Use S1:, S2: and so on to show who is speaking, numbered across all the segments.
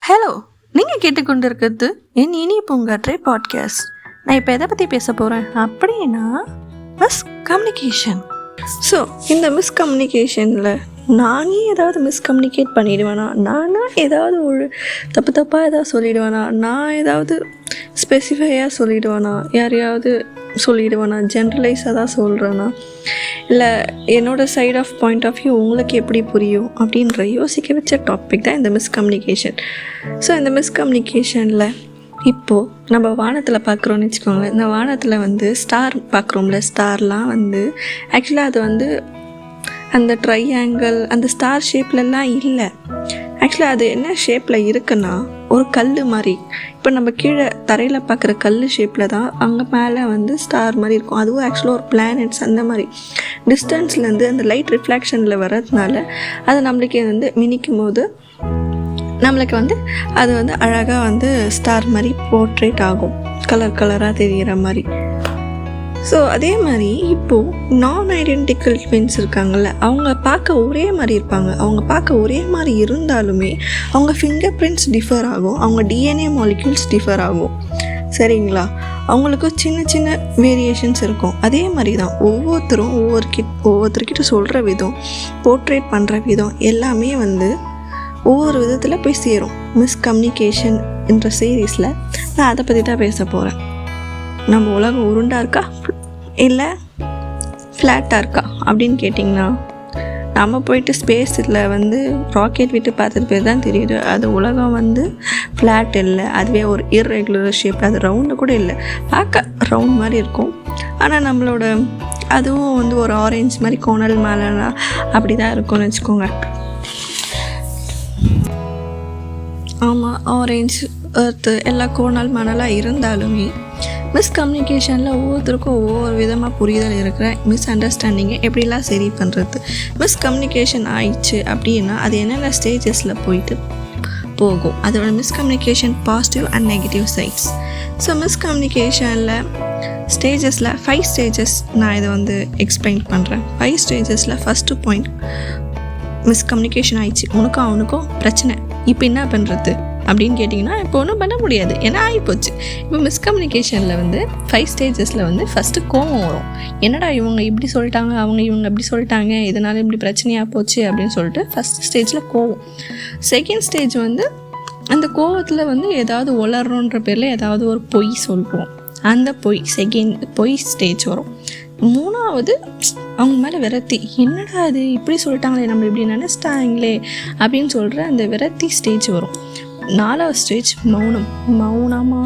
S1: Hello, நீங்கள் கேட்டுக்கொண்டிருக்கிறது என் இனிய பூங்காற்றை podcast. நான் இப்போ எதை பற்றி பேச போகிறேன் அப்படின்னா மிஸ்கம்யூனிகேஷன். ஸோ இந்த மிஸ்கம்யூனிகேஷனில் நானே ஏதாவது மிஸ்கம்யூனிகேட் பண்ணிடுவேனா, நானாக ஏதாவது ஒரு தப்பாக ஏதாவது சொல்லிடுவேனா, நான் ஏதாவது ஸ்பெசிஃபையாக சொல்லிடுவேனா, யாரையாவது சொல்லிடுவேனா, ஜென்ரலைஸாக தான் சொல்கிறேன்னா, இல்லை என்னோடய side of point of view உங்களுக்கு எப்படி புரியும் அப்படின்ற யோசிக்க வச்ச டாபிக் தான் இந்த மிஸ்கம்யூனிகேஷன். ஸோ இந்த மிஸ்கம்யூனிகேஷனில் இப்போது நம்ம வானத்தில் பார்க்குறோன்னு வச்சுக்கோங்களேன். இந்த வானத்தில் ஸ்டார் பார்க்குறோம்ல, ஸ்டார்லாம் ஆக்சுவலாக அது அந்த ட்ரையாங்கிள் அந்த ஸ்டார் ஷேப்லலாம் இல்லை. ஆக்சுவலாக அது என்ன ஷேப்பில் இருக்குன்னா, ஒரு கல் மாதிரி. இப்போ நம்ம கீழே தரையில் பார்க்குற கல் ஷேப்பில் தான் அங்கே மேலே ஸ்டார் மாதிரி இருக்கும். அதுவும் ஆக்சுவலாக ஒரு பிளானட்ஸ் அந்த மாதிரி டிஸ்டன்ஸ்லேருந்து அந்த லைட் ரிஃப்ளாக்ஷனில் வர்றதுனால அது நம்மளுக்கு மினிக்கும் போது நம்மளுக்கு அது அழகாக ஸ்டார் மாதிரி போர்ட்ரேட் ஆகும், கலர் கலராக தெரிகிற மாதிரி. ஸோ அதே மாதிரி இப்போது நான் ஐடென்டிக்கல் ட்வின்ஸ் இருக்காங்கள்ல, அவங்க பார்க்க ஒரே மாதிரி இருப்பாங்க. அவங்க பார்க்க ஒரே மாதிரி இருந்தாலுமே அவங்க ஃபிங்கர் பிரிண்ட்ஸ் டிஃபர் ஆகும், அவங்க டிஎன்ஏ மாலிக்யூல்ஸ் டிஃபர் ஆகும். சரிங்களா? அவங்களுக்கு சின்ன சின்ன வேரியேஷன்ஸ் இருக்கும். அதே மாதிரி தான் ஒவ்வொருத்தரும் ஒவ்வொருத்தர்கிட்ட சொல்கிற விதம், போர்ட்ரேட் பண்ணுற விதம் எல்லாமே ஒவ்வொரு விதத்தில் போய் சேரும். மிஸ்கம்யூனிகேஷன் என்ற சீரீஸில் நான் அதை பற்றி தான் பேச போகிறேன். நம்ம உலகம் உருண்டா இருக்கா இல்லை ஃப்ளாட்டாக இருக்கா அப்படின்னு கேட்டிங்கன்னா, நம்ம போயிட்டு ஸ்பேஸில் ராக்கெட் விட்டு பார்த்தது பேர் தான் தெரியுது. அது உலகம் ஃப்ளாட் இல்லை, அதுவே ஒரு இர்ரெகுலர் ஷேப். அது ரவுண்டு கூட இல்லை, பார்க்க ரவுண்ட் மாதிரி இருக்கும். ஆனால் நம்மளோட அதுவும் ஒரு ஆரஞ்சு மாதிரி கோணல் மேலேனா அப்படி தான் இருக்கும்னு வச்சுக்கோங்க. ஆமாம், ஆரஞ்சு எர்த்து எல்லா கோணல் மணலாக இருந்தாலுமே மிஸ்கம்யூனிகேஷனில் ஒவ்வொருத்தருக்கும் ஒவ்வொரு விதமாக புரிதல் இருக்கிற மிஸ் அண்டர்ஸ்டாண்டிங்கை எப்படிலாம் சரி பண்ணுறது. மிஸ்கம்யூனிகேஷன் ஆயிடுச்சு அப்படின்னா அது என்னென்ன ஸ்டேஜஸில் போயிட்டு போகும், அதோட miscommunication positive and negative sides. So மிஸ்கம்யூனிகேஷனில் ஸ்டேஜஸில் 5 ஸ்டேஜஸ் நான் இதை எக்ஸ்பிளைன் பண்ணுறேன். 5 ஸ்டேஜஸில் ஃபஸ்ட்டு பாயிண்ட், மிஸ்கம்யூனிகேஷன் ஆயிடுச்சு, உனக்கும் அவனுக்கும் பிரச்சனை, இப்போ என்ன பண்ணுறது அப்படின்னு கேட்டிங்கன்னா, இப்போ ஒன்றும் பண்ண முடியாது, ஏன்னா ஆகிப்போச்சு. இப்போ மிஸ்கம்யூனிகேஷனில் 5 ஸ்டேஜஸில் ஃபஸ்ட்டு கோவம் வரும். என்னடா இவங்க இப்படி சொல்லிட்டாங்க, இவங்க இப்படி சொல்லிட்டாங்க, இதனால் இப்படி பிரச்சனையாக போச்சு அப்படின்னு சொல்லிட்டு ஃபஸ்ட் ஸ்டேஜில் கோவம். செகண்ட் ஸ்டேஜ் அந்த கோவத்தில் ஏதாவது உளறோன்ற பேரில் ஏதாவது ஒரு பொய் சொல்கிறோம், அந்த பொய் ஸ்டேஜ் வரும். மூணாவது அவங்க மேலே விரக்தி, என்னடா அது இப்படி சொல்லிட்டாங்களே, நம்ம இப்படி நினச்சிட்டாங்களே அப்படின்னு சொல்கிற அந்த விரக்தி ஸ்டேஜ் வரும். 4வது ஸ்டேஜ் மௌனமா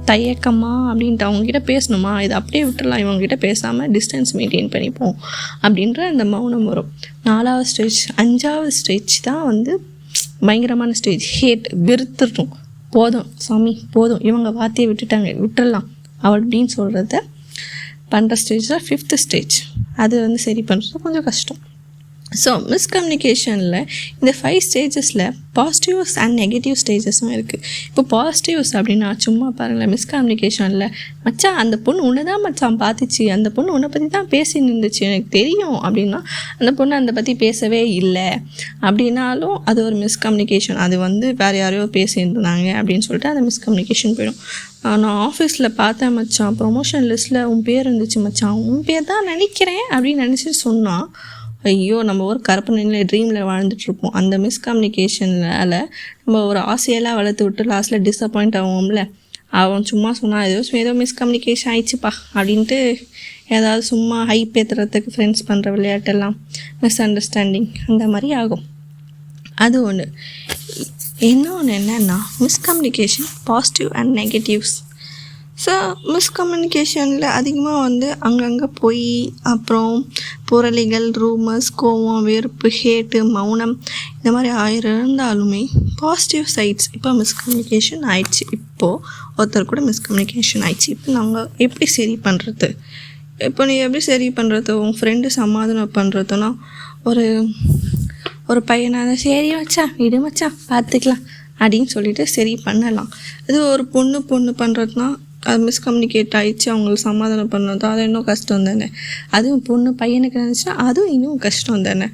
S1: தயக்கமா அப்படின்ட்டு அவங்ககிட்ட பேசணுமா, இதை அப்படியே விட்டுடலாம், இவங்ககிட்ட பேசாமல் டிஸ்டன்ஸ் மெயின்டைன் பண்ணிப்போம் அப்படின்ற அந்த மௌனம் வரும். 4வது ஸ்டேஜ். 5வது ஸ்டேஜ் தான் பயங்கரமான ஸ்டேஜ், ஹேட், வெறுத்துடும். போதும் சாமி போதும், இவங்க வார்த்தையை விட்டுடலாம் அப்படின்னு சொல்கிறத பண்ணுற ஸ்டேஜ் தான் 5th ஸ்டேஜ். அது சரி பண்ணுறது கொஞ்சம் கஷ்டம். ஸோ மிஸ்கம்யூனிகேஷனில் இந்த 5 ஸ்டேஜஸில் பாசிட்டிவ்ஸ் அண்ட் நெகட்டிவ் ஸ்டேஜஸும் இருக்குது. இப்போ பாசிட்டிவ்ஸ் அப்படின்னா சும்மா பாருங்களேன், மிஸ்கம்யூனிகேஷனில் மச்சான் அந்த பொண்ணு உன்னை தான் மச்சான் பார்த்துச்சு, அந்த பொண்ணு உன்னை பற்றி தான் பேசி நின்றுச்சு எனக்கு தெரியும் அப்படின்னா, அந்த பொண்ணு அதை பற்றி பேசவே இல்லை அப்படின்னாலும் அது ஒரு மிஸ்கம்யூனிகேஷன். அது வேறு யாரையோ பேசியிருந்தாங்க அப்படின்னு சொல்லிட்டு அந்த மிஸ்கம்யூனிகேஷன் போயிடும். நான் ஆஃபீஸில் பார்த்தேன் மச்சான், ப்ரொமோஷன் லிஸ்ட்டில் உன் பேர் இருந்துச்சு மச்சான், உன் பேர் தான் நினைக்கிறேன் அப்படின்னு நினச்சி சொன்னால், ஐயோ நம்ம ஒரு கற்பனை ட்ரீமில் வாழ்ந்துட்டுருப்போம். அந்த மிஸ்கம்யூனிகேஷனால் நம்ம ஒரு ஆசையெல்லாம் வளர்த்து விட்டு லாஸ்ட்டில் டிஸப்பாயிண்ட் ஆகும்ல. அவன் சும்மா சொன்னால் ஏதோ மிஸ்கம்யூனிகேஷன் ஆயிடுச்சுப்பா அப்படின்ட்டு ஏதாவது சும்மா ஹைப் ஏற்றுறதுக்கு ஃப்ரெண்ட்ஸ் பண்ணுற விளையாட்டெல்லாம் மிஸ் அண்டர்ஸ்டாண்டிங் அந்த மாதிரி ஆகும். அது ஒன்று. இன்னொன்று என்னென்னா miscommunication positive and negatives. So மிஸ்கம்யூனிகேஷனில் அதிகமாக அங்கங்கே போய் அப்புறம் புரளிகள், ரூமர்ஸ், கோவம், வெறுப்பு, ஹேட்டு, மௌனம் இந்த மாதிரி இருந்தாலுமே பாசிட்டிவ் சைட்ஸ். இப்போ மிஸ்கம்யூனிகேஷன் ஆயிடுச்சு, இப்போது ஒருத்தர் கூட மிஸ்கம்யூனிகேஷன் ஆயிடுச்சு, இப்போ நாங்கள் எப்படி சரி பண்ணுறது? இப்போ நீ எப்படி சரி பண்ணுறது? உங்கள் ஃப்ரெண்டு சமாதானம் பண்ணுறதுனா ஒரு பையனாக சரி மச்சான் விடு மச்சான் பார்த்துக்கலாம் அப்படின்னு சொல்லிட்டு சரி பண்ணலாம். அது ஒரு பொண்ணு பண்ணுறதுனா அது மிஸ்கம்யூனிகேட் ஆகிடுச்சு, அவங்களுக்கு சமாதானம் பண்ணணும், அது இன்னும் கஷ்டம் தானே. அதுவும் பொண்ணு பையனுக்கு நினச்சினா அதுவும் இன்னும் கஷ்டம் தானே.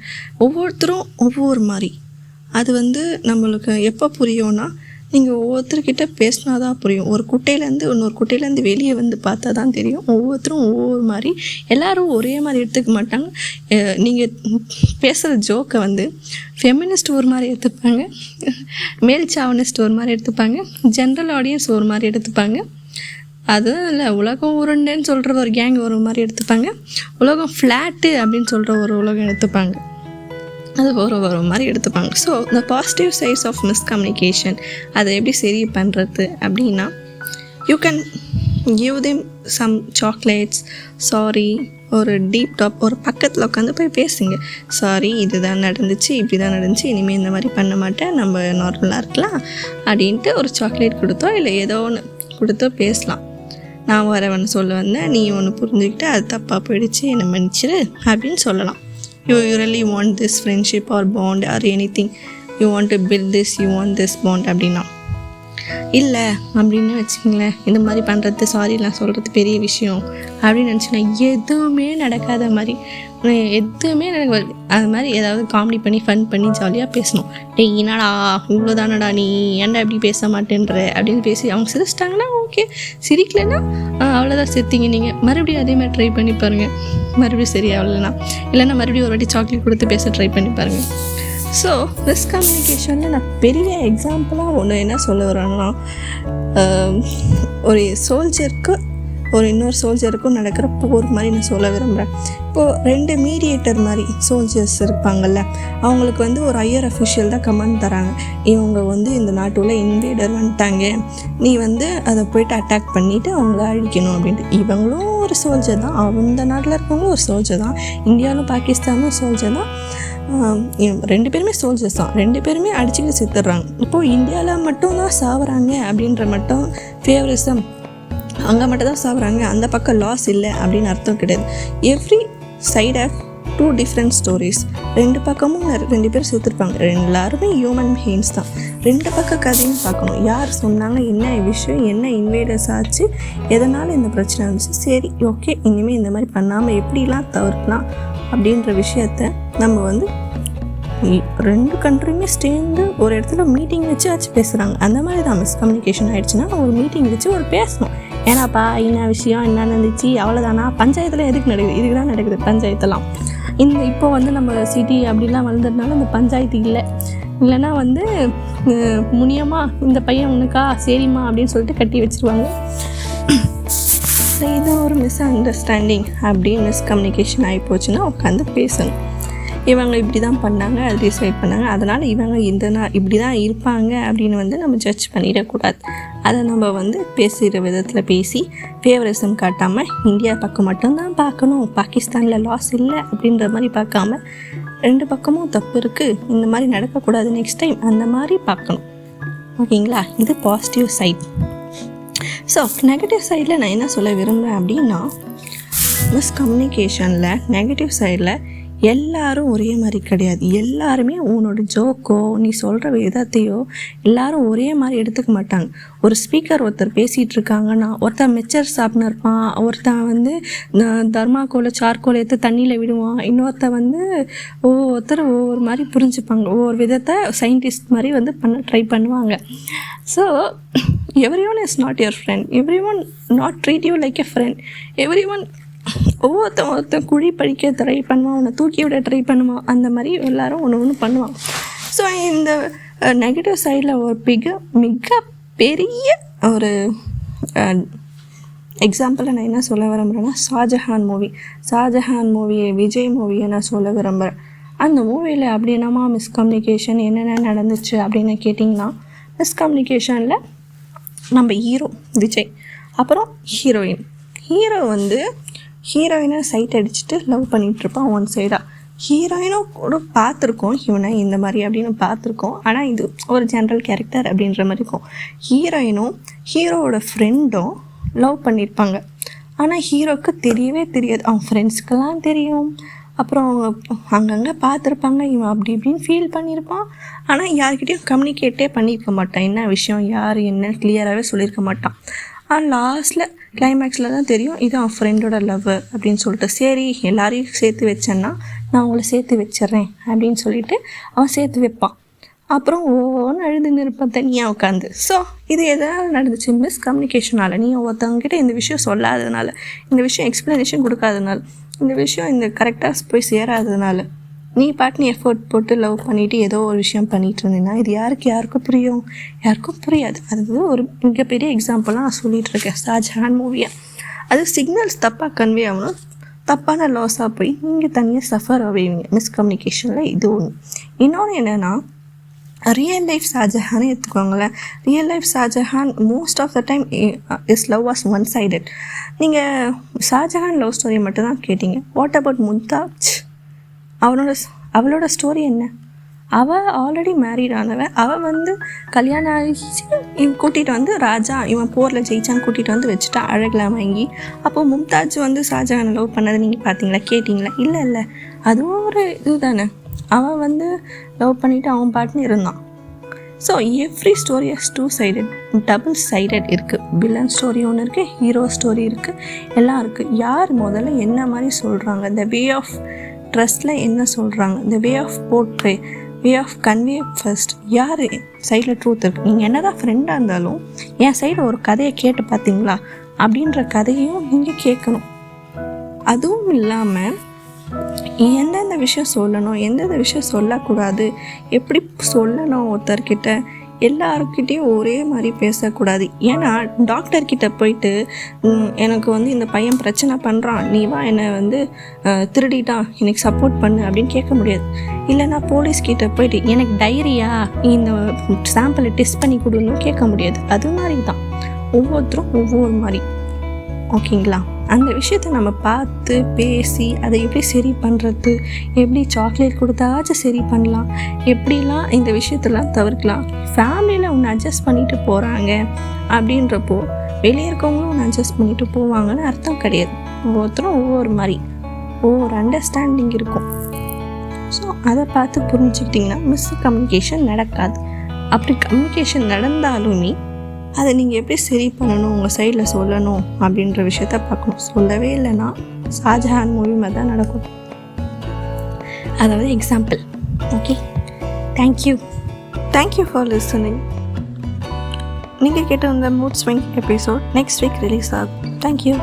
S1: ஒவ்வொருத்தரும் ஒவ்வொரு மாதிரி. அது நம்மளுக்கு எப்போ புரியும்னா, நீங்கள் ஒவ்வொருத்தர்கிட்ட பேசினா தான் புரியும். ஒரு குட்டையிலேருந்து இன்னொரு குட்டையிலேருந்து வெளியே வந்து பார்த்தா தான் தெரியும். ஒவ்வொருத்தரும் ஒவ்வொரு மாதிரி, எல்லோரும் ஒரே மாதிரி எடுத்துக்க மாட்டாங்க. நீங்கள் பேசுகிற ஜோக்கை வந்து ஃபெமினிஸ்ட் ஒரு மாதிரி எடுத்துப்பாங்க, மேல் சாவனிஸ்ட் ஒரு மாதிரி எடுத்துப்பாங்க, ஜென்ரல் ஆடியன்ஸ் ஒரு மாதிரி எடுத்துப்பாங்க. அதுவும் இல்லை, உலகம் உருண்டைன்னு சொல்கிற ஒரு கேங் ஒரு மாதிரி எடுத்துப்பாங்க, உலகம் ஃப்ளாட்டு அப்படின்னு சொல்கிற ஒரு உலகம் எடுத்துப்பாங்க. அது ஒரு மாதிரி எடுத்துப்பாங்க. ஸோ இந்த பாசிட்டிவ் சைட்ஸ் ஆஃப் மிஸ்கம்யூனிகேஷன் அதை எப்படி சரி பண்ணுறது அப்படின்னா, you can give them some chocolates, sorry, ஒரு டீப் டாப், ஒரு பக்கத்தில் உட்காந்து போய் பேசுங்க. சாரி, இதுதான் நடந்துச்சு, இப்படி தான் நடந்துச்சு, இனிமேல் இந்த மாதிரி பண்ண மாட்டேன், நம்ம நார்மலாக இருக்கலாம் அப்படின்ட்டு ஒரு சாக்லேட் கொடுத்தோ இல்லை ஏதோ ஒன்று கொடுத்தோ பேசலாம். நான் ஒன்று சொல்ல வந்தேன், நீ ஒன்று புரிஞ்சுக்கிட்டு அது தப்பாக போயிடுச்சு, என்னை மன்னிச்சிரு அப்படின்னு சொல்லலாம். You really want this friendship or bond or anything, you want to build this, you want this bond அப்படின்னா. இல்லை அப்படின்னு வச்சுங்களேன், இந்த மாதிரி பண்ணுறது, சாரிலாம் சொல்கிறது பெரிய விஷயம் அப்படின்னு நினச்சிங்கன்னா எதுவுமே நடக்காத மாதிரி, எதுவுமே நடக்காது. அது மாதிரி ஏதாவது காமெடி பண்ணி ஃபன் பண்ணி ஜாலியாக பேசணும். டேய் என்னடா இவ்வளோ தானடா, நீ ஏன்டா இப்படி பேச மாட்டேன்ற அப்படின்னு பேசி அவங்க சிரிச்சிட்டாங்கன்னா ஓகே, சிரிக்கலைன்னா அவ்வளோதான், செத்திங்க நீங்கள். மறுபடியும் அதே மாதிரி ட்ரை பண்ணி பாருங்கள், மறுபடியும் சரியாகலைன்னா, இல்லைன்னா மறுபடியும் ஒரு வாட்டி சாக்லேட் கொடுத்து பேச ட்ரை பண்ணி பாருங்கள். ஸோ மிஸ்கம்யூனிகேஷனில் நான் பெரிய எக்ஸாம்பிளாக ஒன்று என்ன சொல்ல வரேன்னா, ஒரு சோல்ஜருக்கு ஒரு இன்னொரு சோல்ஜருக்கும் நடக்கிற போர் மாதிரி நான் சொல்ல விரும்புகிறேன். இப்போது 2 மீடியேட்டர் மாதிரி சோல்ஜர்ஸ் இருப்பாங்கள்ல, அவங்களுக்கு வந்து ஒரு ஹையர் அஃபிஷியல் தான் கமாண்ட் தராங்க. இவங்க வந்து இந்த நாட்டுக்குள்ளே இன்வேடர் வந்துட்டாங்க, நீ வந்து அதை போய்ட்டு அட்டாக் பண்ணிவிட்டு அவங்கள அழிக்கணும் அப்படின்ட்டு. இவங்களும் ஒரு சோல்ஜர் தான், அந்த நாட்டில் இருக்கவங்களும் ஒரு சோல்ஜர் தான், இந்தியாவிலும் பாகிஸ்தானும் சோல்ஜர் தான். 2 பேருமே சோல்ஜர்ஸ் தான், 2 பேருமே அடிச்சுக்கிட்டு செத்துடுறாங்க. இப்போது இந்தியாவில் மட்டும்தான் சாவுறாங்க அப்படின்ற மட்டும் ஃபேவரிசம், அங்கே மட்டும் தான் சாப்பிட்றாங்க, அந்த பக்கம் லாஸ் இல்லை அப்படின்னு அர்த்தம் கிடையாது. Every side of 2 different stories. 2 பக்கமும் 2 பேர் சேர்த்துருப்பாங்க. எல்லாருமே ஹியூமன் பீயிங்ஸ் தான். 2 பக்க கதையும் பார்க்கணும். யார் சொன்னாங்க, என்ன விஷயம், என்ன இன்வேடர்ஸ் ஆச்சு, எதனால் இந்த பிரச்சனை வந்துச்சு, சரி ஓகே இனிமேல் இந்த மாதிரி பண்ணாமல் எப்படிலாம் தவிர்க்கலாம் அப்படின்ற விஷயத்த நம்ம வந்து 2 கண்ட்ரியுமே சேர்ந்து ஒரு இடத்துல மீட்டிங் வச்சு பேசுகிறாங்க. அந்த மாதிரி தான் மிஸ்கம்யூனிகேஷன் ஆகிடுச்சுன்னா ஒரு மீட்டிங் வச்சு ஒரு பேசணும். ஏன்னாப்பா என்ன விஷயம், என்ன நடந்துச்சு, அவ்வளோதானா, பஞ்சாயத்தில் எதுக்கு நடக்குது, இதுக்கு தான் நடக்குது பஞ்சாயத்தெல்லாம். இப்போ வந்து நம்ம சிட்டி அப்படிலாம் வளர்ந்ததுனால இந்த பஞ்சாயத்து இல்லைன்னா வந்து முனியம்மா இந்த பையன் உனக்கா சரிம்மா அப்படின்னு சொல்லிட்டு கட்டி வச்சுருவாங்க. இது ஒரு மிஸ் அண்டர்ஸ்டாண்டிங் அப்படின்னு மிஸ்கம்யூனிகேஷன் ஆகி போச்சுன்னா உட்காந்து பேசணும். இவங்க இப்படி தான் பண்ணாங்க, அது டிசைட் பண்ணாங்க, அதனால் இவங்க இப்படி தான் இருப்பாங்க அப்படின்னு வந்து நம்ம ஜட்ஜ் பண்ணிடக்கூடாது. அதை நம்ம வந்து பேசுகிற விதத்தில் பேசி ஃபேவரிசம் காட்டாமல் இந்தியா பக்கம் மட்டும்தான் பார்க்கணும், பாகிஸ்தானில் லாஸ் இல்லை அப்படின்ற மாதிரி பார்க்காம 2 பக்கமும் தப்பு இருக்குது, இந்த மாதிரி நடக்கக்கூடாது நெக்ஸ்ட் டைம், அந்த மாதிரி பார்க்கணும். ஓகேங்களா? இது பாசிட்டிவ் சைட். ஸோ நெகட்டிவ் சைடில் நான் என்ன சொல்ல விரும்புகிறேன் அப்படின்னா, மிஸ்கம்யூனிகேஷனில் நெகட்டிவ் சைடில் எல்லாரும் ஒரே மாதிரி கிடையாது. எல்லாருமே உன்னோட ஜோக்கோ நீ சொல்கிற விதத்தையோ எல்லாரும் ஒரே மாதிரி எடுத்துக்க மாட்டாங்க. ஒரு ஸ்பீக்கர் ஒருத்தர் பேசிகிட்டு இருக்காங்கன்னா ஒருத்தர் மிச்சர் சாப்பிட்னு இருப்பான், ஒருத்தன் வந்து தர்மாக்கோலை சார்கோலை எடுத்து தண்ணியில் விடுவான், இன்னொருத்தர் வந்து ஒவ்வொருத்தர் ஒவ்வொரு மாதிரி புரிஞ்சுப்பாங்க, ஒவ்வொரு விதத்தை சயின்டிஸ்ட் மாதிரி வந்து ட்ரை பண்ணுவாங்க. So everyone is not your friend, everyone not treat you like a friend, everyone ஒவ்வொருத்தன் குழி படிக்க ட்ரை பண்ணுவான், உன்னை தூக்கி விட ட்ரை பண்ணுவான், அந்த மாதிரி எல்லோரும் ஒன்று பண்ணுவான். ஸோ இந்த நெகட்டிவ் சைடில் ஒரு மிக பெரிய ஒரு எக்ஸாம்பிளை நான் என்ன சொல்ல விரும்புகிறேன்னா, ஷாஜஹான் மூவியை விஜய் மூவியை நான் சொல்ல விரும்புகிறேன். அந்த மூவியில் அப்படி என்னமா மிஸ்கம்யூனிகேஷன் என்னென்ன நடந்துச்சு அப்படின்னு கேட்டிங்கன்னா, மிஸ்கம்யூனிகேஷனில் நம்ம ஹீரோ விஜய், அப்புறம் ஹீரோ வந்து ஹீரோயினை சைட் அடிச்சுட்டு லவ் பண்ணிகிட்ருப்பான் ஒன் சைடாக. ஹீரோயினும் கூட பார்த்துருக்கோம் இவனை இந்த மாதிரி அப்படின்னு பார்த்துருக்கோம், ஆனால் இது ஒரு ஜென்ரல் கேரக்டர் அப்படின்ற மாதிரி இருக்கும். ஹீரோயினும் ஹீரோவோட ஃப்ரெண்டும் லவ் பண்ணியிருப்பாங்க, ஆனால் ஹீரோவுக்கு தெரியவே தெரியாது. அவன் ஃப்ரெண்ட்ஸ்க்கெல்லாம் தெரியும், அப்புறம் அங்கங்கே பார்த்துருப்பாங்க, இவன் அப்படி இப்படின்னு ஃபீல் பண்ணியிருப்பான், ஆனால் யார்கிட்டையும் கம்யூனிகேட்டே பண்ணியிருக்க மாட்டான். என்ன விஷயம் யார் என்ன கிளியராகவே சொல்லியிருக்க மாட்டான். லாஸ்ட்டில் கிளைமேக்ஸில் தான் தெரியும் இது அவன் ஃப்ரெண்டோட லவ் அப்படின்னு சொல்லிட்டு. சரி எல்லாரையும் சேர்த்து வச்சேன்னா நான் அவங்கள சேர்த்து வச்சிட்றேன் அப்படின்னு சொல்லிட்டு அவன் சேர்த்து வைப்பான். அப்புறம் ஓன்னு அழுதுன்னு இருப்பேன் தனியாக உட்காந்து. ஸோ இது எதனால் நடந்துச்சு? மிஸ்கம்யூனிகேஷனால். நீ ஒருத்தவங்ககிட்ட இந்த விஷயம் சொல்லாததுனால, இந்த விஷயம் எக்ஸ்ப்ளனேஷன் கொடுக்காதனால, இந்த விஷயம் இந்த கரெக்டாக போய் சேராததுனால, நீ பாட்டு எஃபர்ட் போட்டு லவ் பண்ணிவிட்டு ஏதோ ஒரு விஷயம் பண்ணிகிட்டு இருந்தீங்கன்னா இது யாருக்கும் புரியும்? யாருக்கும் புரியாது. அது ஒரு மிகப்பெரிய எக்ஸாம்பிளாக நான் சொல்லிகிட்டு இருக்கேன் ஷாஜஹான் மூவியை. அது சிக்னல்ஸ் தப்பாக கன்வே ஆகணும், தப்பான லாஸாக போய் நீங்கள் தனியாக சஃபர் ஆவீங்க மிஸ்கம்யூனிகேஷனில். இது ஒன்று. இன்னொன்று என்னென்னா, ரியல் லைஃப் ஷாஜஹானே எடுத்துக்கோங்களேன். Real life Shahjahan most of the time is love was one sided. நீங்கள் ஷாஜஹான் லவ் ஸ்டோரி மட்டும்தான் கேட்டீங்க. What about Mumtaz? அவளோட ஸ்டோரி என்ன? அவள் ஆல்ரெடி மேரீட் ஆனவன். அவள் கல்யாணம் ஆகிச்சு, இவன் கூட்டிகிட்டு ராஜா இவன் போரில் ஜெயிச்சான்னு கூட்டிகிட்டு வச்சுட்டா அழகலாம் வாங்கி. அப்போது மும்தாஜ் ஷாஜஹானை லவ் பண்ணதை நீங்கள் பார்த்தீங்களா, கேட்டிங்களா? இல்லை. அதுவும் ஒரு இது தானே. அவன் லவ் பண்ணிவிட்டு அவன் பாட்டுன்னு இருந்தான். So every story has two sided, double sided இருக்குது. வில்லன் ஸ்டோரி ஒன்று இருக்குது, ஹீரோ ஸ்டோரி இருக்குது, எல்லாம் இருக்குது. யார் முதல்ல என்ன மாதிரி சொல்கிறாங்க, த வே ஆஃப் ட்ரெஸ்டில் என்ன சொல்கிறாங்க, the way of portray, way of convey first, யார் சைடில் ட்ரூத் இருக்குது. நீங்கள் என்ன தான் ஃப்ரெண்டாக இருந்தாலும் என் சைடு ஒரு கதையை கேட்டு பார்த்தீங்களா அப்படின்ற கதையும் நீங்கள் கேட்கணும். அதுவும் இல்லாமல் எந்தெந்த விஷயம் சொல்லணும், எந்தெந்த விஷயம் சொல்லக்கூடாது, எப்படி சொல்லணும், ஒருத்தர்கிட்ட எல்லாருக்கிட்டேயும் ஒரே மாதிரி பேசக்கூடாது. ஏன்னா டாக்டர்கிட்ட போயிட்டு எனக்கு இந்த பையன் பிரச்சனை பண்ணுறான், நீ வா என்னை திருடிட்டான், எனக்கு சப்போர்ட் பண்ணு அப்படின்னு கேட்க முடியாது. இல்லைனா போலீஸ்கிட்ட போயிட்டு எனக்கு டைரியா இந்த சாம்பிளை டெஸ்ட் பண்ணி கொடுன்னு கேட்க முடியாது. அது மாதிரி தான் ஒவ்வொருத்தரும் ஒவ்வொரு மாதிரி. ஓகேங்களா? அந்த விஷயத்தை நம்ம பார்த்து பேசி அதை எப்படி சரி பண்ணுறது, எப்படி சாக்லேட் கொடுத்தாச்சும் சரி பண்ணலாம், எப்படிலாம் இந்த விஷயத்தெல்லாம் தவிர்க்கலாம். ஃபேமிலியில் ஒன்று அட்ஜஸ்ட் பண்ணிட்டு போகிறாங்க அப்படின்றப்போ வெளியே இருக்கவங்களும் ஒன்று அட்ஜஸ்ட் பண்ணிட்டு போவாங்கன்னு அர்த்தம் கிடையாது. ஒவ்வொருத்தரும் ஒவ்வொரு மாதிரி ஒவ்வொரு அண்டர்ஸ்டாண்டிங் இருக்கும். ஸோ அதை பார்த்து புரிஞ்சுக்கிட்டிங்கன்னா மிஸ்கம்யூனிகேஷன் நடக்காது. அப்படி கம்யூனிகேஷன் நடந்தாலுமே அதை நீங்கள் எப்படி சரி பண்ணணும், உங்கள் சைடில் சொல்லணும் அப்படின்ற விஷயத்த பார்க்கணும். சொல்லவே இல்லைன்னா ஷாஜஹான் மூவி மாதிரி தான் நடக்கும். அதாவது example. Okay, thank you for listening. நீங்கள் கேட்டு வந்த mood swing episode next week release ஆகும். தேங்க்யூ.